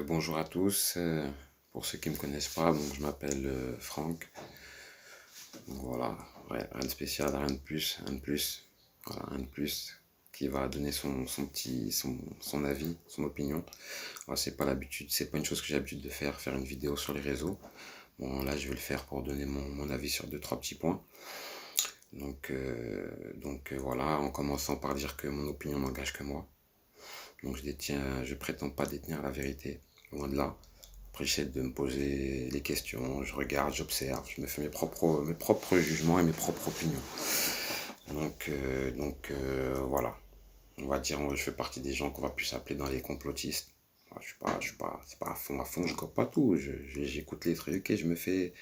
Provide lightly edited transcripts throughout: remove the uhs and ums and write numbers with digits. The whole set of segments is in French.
Bonjour à tous. Pour ceux qui ne me connaissent pas, je m'appelle Franck. Voilà, rien de spécial, rien de plus, rien de plus. Voilà, rien de plus qui va donner son avis, son opinion. Voilà, c'est pas l'habitude, c'est pas une chose que j'ai l'habitude de faire une vidéo sur les réseaux. Bon, là, je vais le faire pour donner mon avis sur deux, trois petits points. Voilà, en commençant par dire que mon opinion n'engage que moi. Je prétends pas détenir la vérité, loin de là. Après, j'essaie de me poser les questions, je regarde, j'observe, je me fais mes propres jugements et mes propres opinions. Voilà. On va dire, je fais partie des gens qu'on va plus appeler dans les complotistes. C'est pas à fond, je cope pas tout. J'écoute les trucs et je me fais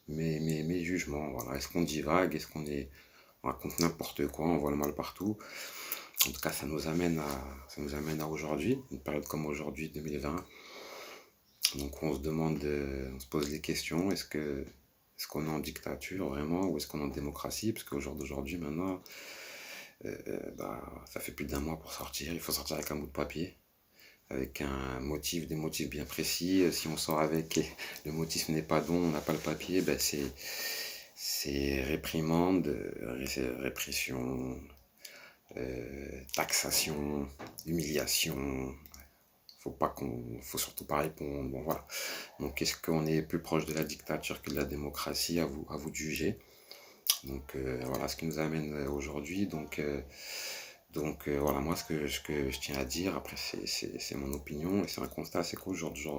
mes jugements. Voilà. Est-ce qu'on divague, on raconte n'importe quoi, on voit le mal partout. En tout cas, ça nous amène à aujourd'hui, une période comme aujourd'hui, 2020. Donc on se pose les questions, est-ce qu'on est en dictature vraiment ou est-ce qu'on est en démocratie? Parce qu'au jour d'aujourd'hui maintenant, ça fait plus d'un mois pour sortir, il faut sortir avec un bout de papier, avec des motifs bien précis. Si on sort avec et le motif n'est pas bon, on n'a pas le papier, c'est réprimande, répression, taxation, humiliation. Faut surtout pas répondre. Bon voilà. Donc est-ce qu'on est plus proche de la dictature que de la démocratie? À vous de juger. Voilà ce qui nous amène aujourd'hui. Voilà, moi ce que je tiens à dire, après c'est mon opinion et c'est un constat, c'est qu'aujourd'hui,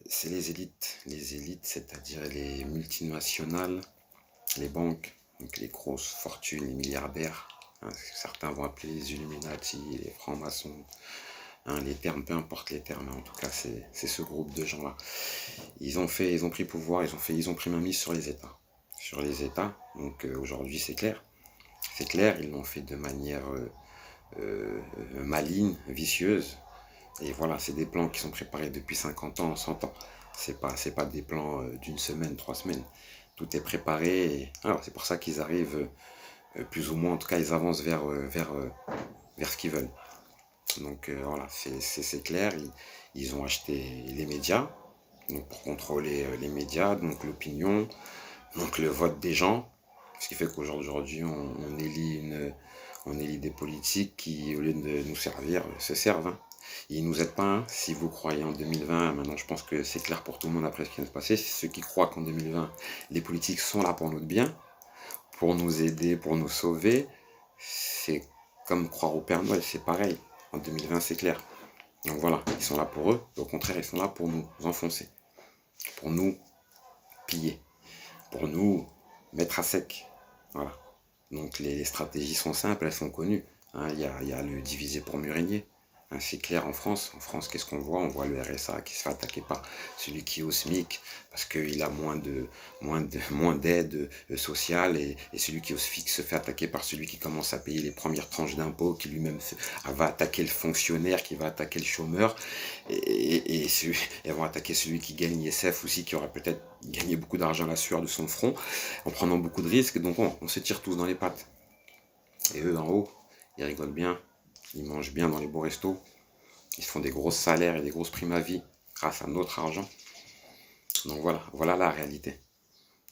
c'est les élites, c'est-à-dire les multinationales, les banques, donc les grosses fortunes, les milliardaires, hein, certains vont appeler les Illuminati, les francs-maçons, hein, les termes, peu importe les termes, hein, en tout cas c'est ce groupe de gens-là. Ils ont pris pouvoir, ils ont pris mainmise sur les États. Sur les États, aujourd'hui c'est clair, ils l'ont fait de manière maligne, vicieuse, et voilà, c'est des plans qui sont préparés depuis 50 ans, 100 ans. C'est pas des plans d'une semaine, 3 semaines. Tout est préparé. Alors, c'est pour ça qu'ils arrivent plus ou moins, en tout cas, ils avancent vers ce qu'ils veulent. Voilà, c'est clair. Ils ont acheté les médias, donc pour contrôler les médias, donc l'opinion, donc le vote des gens. Ce qui fait qu'aujourd'hui, on élit des politiques qui, au lieu de nous servir, se servent. Hein. Ils nous aident pas. Hein. Si vous croyez en 2020, maintenant je pense que c'est clair pour tout le monde après ce qui vient de se passer. Ceux qui croient qu'en 2020, les politiques sont là pour notre bien, pour nous aider, pour nous sauver, c'est comme croire au Père Noël, c'est pareil. En 2020, c'est clair. Donc voilà, ils sont là pour eux. Au contraire, ils sont là pour nous enfoncer, pour nous piller, pour nous mettre à sec. Voilà. Donc les stratégies sont simples, elles sont connues. Hein, y a le diviser pour mieux régner. Hein, c'est clair en France. En France, qu'est-ce qu'on voit? On voit le RSA qui se fait attaquer par celui qui est au SMIC parce qu'il a moins d'aide sociale et celui qui est au SMIC se fait attaquer par celui qui commence à payer les premières tranches d'impôts, qui lui-même va attaquer le fonctionnaire, qui va attaquer le chômeur et vont attaquer celui qui gagne l'ISF aussi, qui aura peut-être gagné beaucoup d'argent à la sueur de son front en prenant beaucoup de risques. Donc on se tire tous dans les pattes. Et eux en haut, ils rigolent bien, ils mangent bien dans les beaux restos, ils se font des gros salaires et des grosses primes à vie grâce à notre argent. Donc voilà la réalité.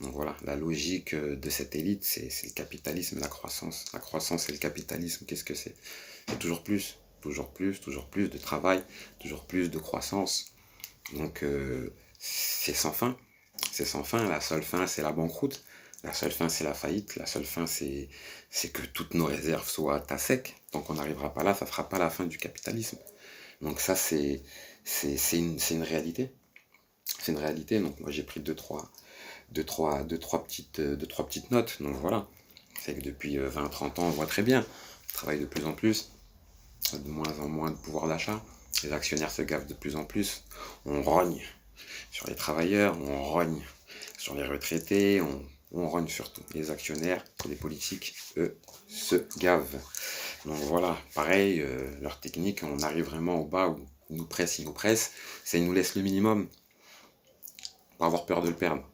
Donc voilà, la logique de cette élite, c'est le capitalisme et la croissance. La croissance et le capitalisme, qu'est-ce que c'est? C'est toujours plus, toujours plus de travail, toujours plus de croissance. C'est sans fin. C'est sans fin. La seule fin, c'est la banqueroute. La seule fin, c'est la faillite. La seule fin, c'est que toutes nos réserves soient à sec. Tant qu'on n'arrivera pas là, ça ne fera pas la fin du capitalisme. Donc ça, c'est une réalité. C'est une réalité. Donc moi, j'ai pris deux, trois petites notes. Donc voilà. C'est que depuis 20-30 ans, on voit très bien. On travaille de plus en plus, de moins en moins de pouvoir d'achat. Les actionnaires se gavent de plus en plus. On rogne sur les travailleurs, on rogne sur les retraités, on rogne surtout. Les actionnaires, les politiques, eux, se gavent. Donc voilà, pareil, leur technique, on arrive vraiment au bas où ils nous pressent, ça ils nous laissent le minimum pour avoir peur de le perdre.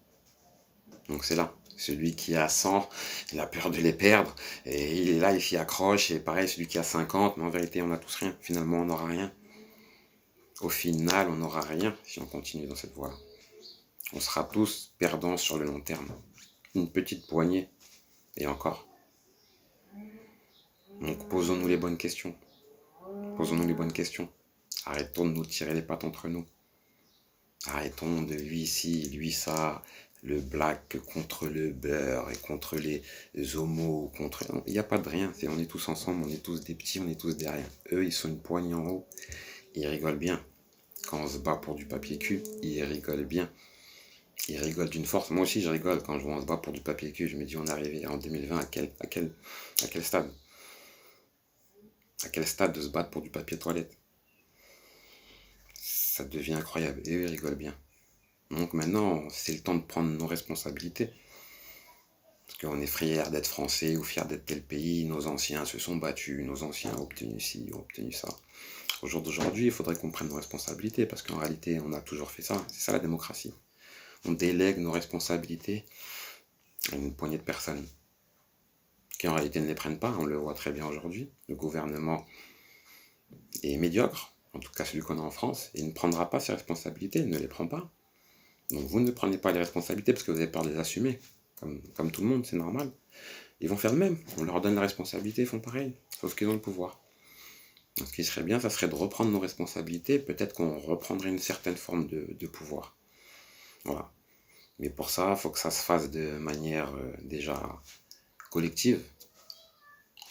Donc c'est là. Celui qui a 100, il a peur de les perdre, et il est là, il s'y accroche, et pareil, celui qui a 50, mais en vérité, on a tous rien, finalement, on n'aura rien. Au final, on n'aura rien si on continue dans cette voie-là. On sera tous perdants sur le long terme. Une petite poignée, et encore. Donc posons-nous les bonnes questions. Posons-nous les bonnes questions. Arrêtons de nous tirer les pattes entre nous. Arrêtons de lui ici, lui ça, le black contre le beurre et contre les homos, contre... Il n'y a pas de rien, on est tous ensemble, on est tous des petits, on est tous derrière. Eux, ils sont une poignée en haut, ils rigolent bien. Quand on se bat pour du papier cul, ils rigolent bien. Ils rigolent d'une force. Moi aussi, je rigole quand je vois on se bat pour du papier cul. Je me dis, on est arrivé en 2020 à quel stade? À quel stade de se battre pour du papier toilette? Ça devient incroyable. Et eux, ils rigolent bien. Donc maintenant, c'est le temps de prendre nos responsabilités. Parce qu'on est fiers d'être français ou fiers d'être tel pays. Nos anciens se sont battus, nos anciens ont obtenu ci, ont obtenu ça. Au jour d'aujourd'hui, il faudrait qu'on prenne nos responsabilités. Parce qu'en réalité, on a toujours fait ça. C'est ça la démocratie. On délègue nos responsabilités à une poignée de personnes qui en réalité ne les prennent pas. On le voit très bien aujourd'hui. Le gouvernement est médiocre, en tout cas celui qu'on a en France, et il ne prendra pas ses responsabilités, il ne les prend pas. Donc vous ne prenez pas les responsabilités parce que vous avez peur de les assumer, comme tout le monde, c'est normal. Ils vont faire le même, on leur donne la responsabilité, ils font pareil, sauf qu'ils ont le pouvoir. Donc, ce qui serait bien, ça serait de reprendre nos responsabilités, peut-être qu'on reprendrait une certaine forme de pouvoir. Voilà. Mais pour ça, il faut que ça se fasse de manière déjà collective.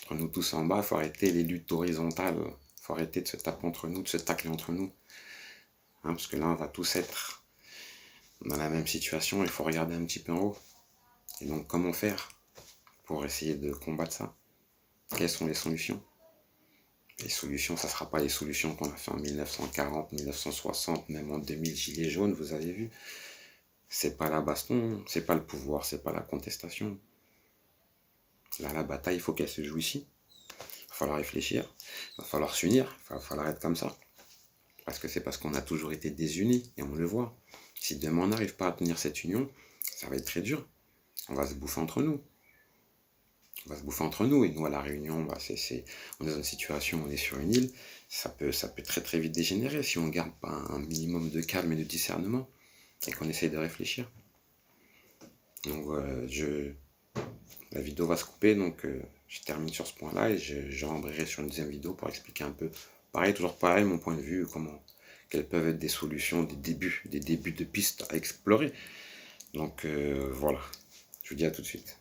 Entre nous tous en bas, il faut arrêter les luttes horizontales, il faut arrêter de se taper entre nous, de se tacler entre nous. Hein, parce que là, on va tous être dans la même situation, il faut regarder un petit peu en haut. Et donc, comment faire pour essayer de combattre ça? Quelles sont les solutions? Les solutions, ça ne sera pas les solutions qu'on a fait en 1940, 1960, même en 2000, gilets jaunes, vous avez vu. C'est pas la baston, c'est pas le pouvoir, c'est pas la contestation. Là, la bataille, il faut qu'elle se joue ici. Il va falloir réfléchir, il va falloir s'unir, il va falloir être comme ça. Parce que c'est parce qu'on a toujours été désunis, et on le voit. Si demain on n'arrive pas à tenir cette union, ça va être très dur. On va se bouffer entre nous. On va se bouffer entre nous. Et nous, à La Réunion, on est dans une situation, on est sur une île. Ça peut très très vite dégénérer si on ne garde pas un minimum de calme et de discernement. Et qu'on essaye de réfléchir. Donc, la vidéo va se couper. Donc, je termine sur ce point-là. Et je rembrayerai sur une deuxième vidéo pour expliquer un peu. Pareil, toujours pareil, mon point de vue, quelles peuvent être des solutions, des débuts de pistes à explorer. Donc, voilà. Je vous dis à tout de suite.